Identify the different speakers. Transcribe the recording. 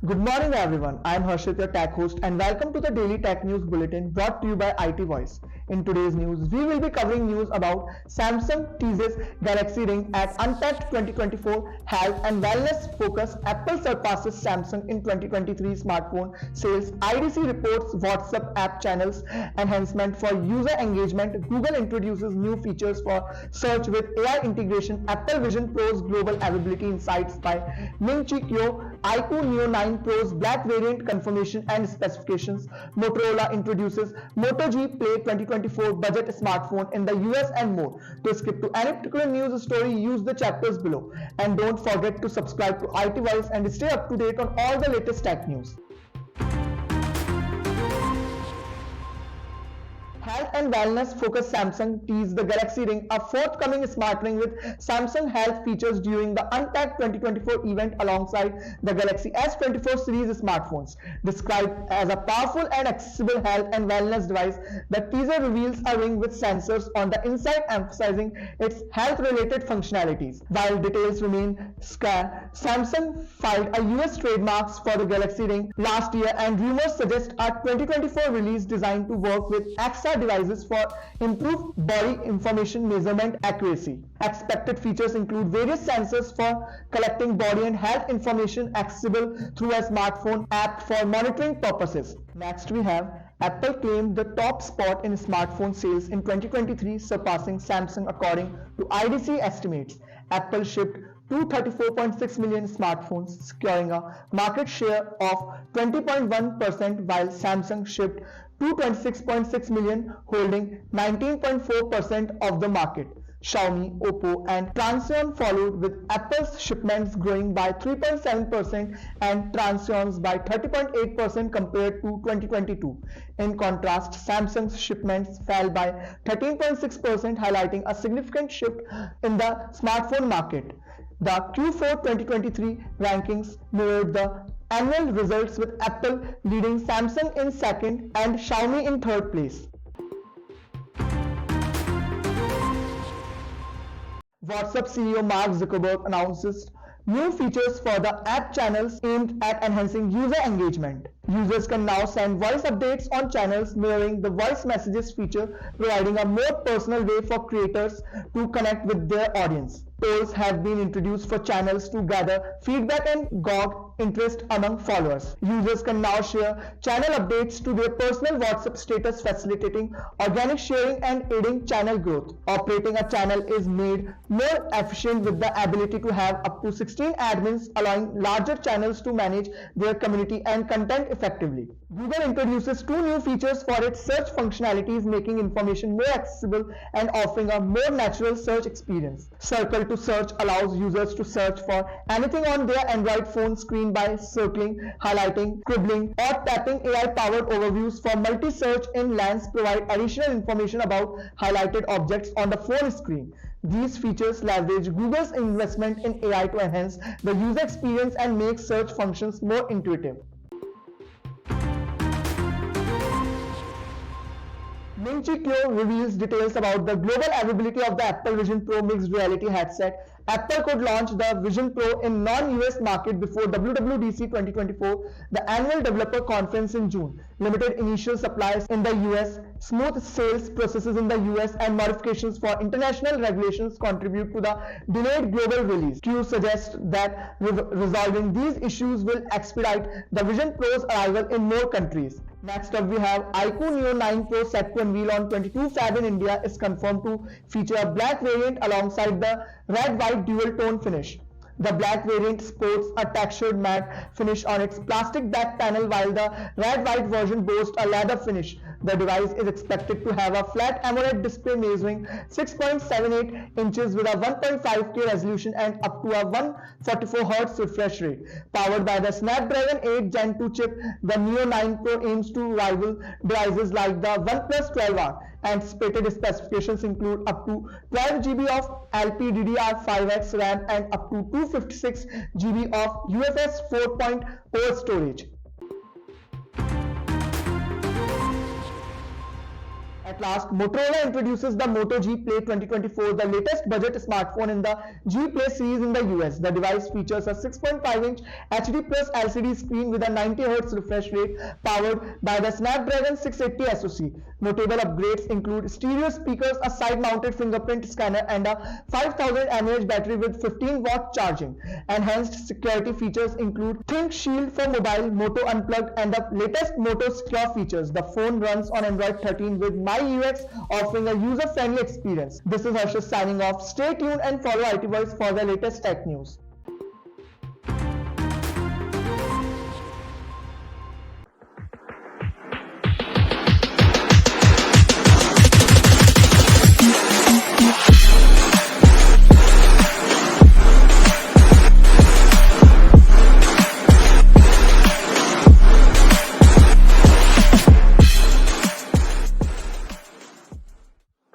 Speaker 1: Good morning everyone, I am Harshit, your tech host, and welcome to the Daily Tech News Bulletin brought to you by IT Voice. In today's news, we will be covering news about Samsung teases Galaxy Ring at Unpacked 2024, health and wellness focus, Apple surpasses Samsung in 2023 smartphone sales, IDC reports WhatsApp app channels enhancement for user engagement, Google introduces new features for search with AI integration, Apple Vision Pro's global availability insights by Ming Chi Kuo, iQOO Neo 9 Pro's black variant confirmation and specifications. Motorola introduces Moto G Play 2024 budget smartphone in the US and more. To skip to any particular news story, use the chapters below. And don't forget to subscribe to IT Voice and stay up to date on all the latest tech news. Health and wellness focused Samsung teased the Galaxy Ring, a forthcoming smart ring with Samsung Health features during the Unpacked 2024 event alongside the Galaxy S24 series smartphones. Described as a powerful and accessible health and wellness device, the teaser reveals a ring with sensors on the inside emphasizing its health-related functionalities. While details remain scarce, Samsung filed a US trademarks for the Galaxy Ring last year and rumors suggest a 2024 release designed to work with XR devices for improved body information measurement accuracy. Expected features include various sensors for collecting body and health information accessible through a smartphone app for monitoring purposes. Next we have Apple claimed the top spot in smartphone sales in 2023, surpassing Samsung according to IDC estimates. Apple shipped 234.6 million smartphones, securing a market share of 20.1%, while Samsung shipped 226.6 million, holding 19.4% of the market. Xiaomi, Oppo, and Transsion followed, with Apple's shipments growing by 3.7% and Transion's by 30.8% compared to 2022. In contrast, Samsung's shipments fell by 13.6%, highlighting a significant shift in the smartphone market. The Q4 2023 rankings mirrored the annual results, with Apple leading Samsung in second and Xiaomi in third place. WhatsApp CEO Mark Zuckerberg announces new features for the app channels aimed at enhancing user engagement. Users can now send voice updates on channels mirroring the voice messages feature, providing a more personal way for creators to connect with their audience. Polls have been introduced for channels to gather feedback and gauge interest among followers. Users can now share channel updates to their personal WhatsApp status, facilitating organic sharing and aiding channel growth. Operating a channel is made more efficient with the ability to have up to 16 admins, allowing larger channels to manage their community and content effectively. Google introduces two new features for its search functionalities, making information more accessible and offering a more natural search experience. Circle to Search allows users to search for anything on their Android phone screen by circling, highlighting, scribbling, or tapping. AI-powered overviews for multi-search in Lens provide additional information about highlighted objects on the phone screen. These features leverage Google's investment in AI to enhance the user experience and make search functions more intuitive. Ming Chi Kuo reveals details about the global availability of the Apple Vision Pro mixed reality headset. Apple could launch the Vision Pro in non-US market before WWDC 2024, the annual developer conference in June. Limited initial supplies in the US, smooth sales processes in the US, and modifications for international regulations contribute to the delayed global release. Q suggests that resolving these issues will expedite the Vision Pro's arrival in more countries. Next up we have iQOO Neo 9 Pro set to unveil on 22 Feb in India is confirmed to feature a black variant alongside the red-white dual-tone finish. The black variant sports a textured matte finish on its plastic back panel, while the red-white version boasts a leather finish. The device is expected to have a flat AMOLED display measuring 6.78 inches with a 1.5K resolution and up to a 144Hz refresh rate. Powered by the Snapdragon 8 Gen 2 chip, the Neo 9 Pro aims to rival devices like the OnePlus 12R. Anticipated specifications include up to 12 GB of LPDDR5X RAM and up to 256 GB of UFS 4.0 storage. At last, Motorola introduces the Moto G Play 2024, the latest budget smartphone in the G Play series in the US. The device features a 6.5-inch HD Plus LCD screen with a 90Hz refresh rate powered by the Snapdragon 680 SoC. Notable upgrades include stereo speakers, a side-mounted fingerprint scanner, and a 5000 mAh battery with 15-watt charging. Enhanced security features include Think Shield for mobile, Moto Unplugged, and the latest Moto Secure features. The phone runs on Android 13 with MyUX, offering a user-friendly experience. This is Harshit signing off. Stay tuned and follow IT Voice for the latest tech news.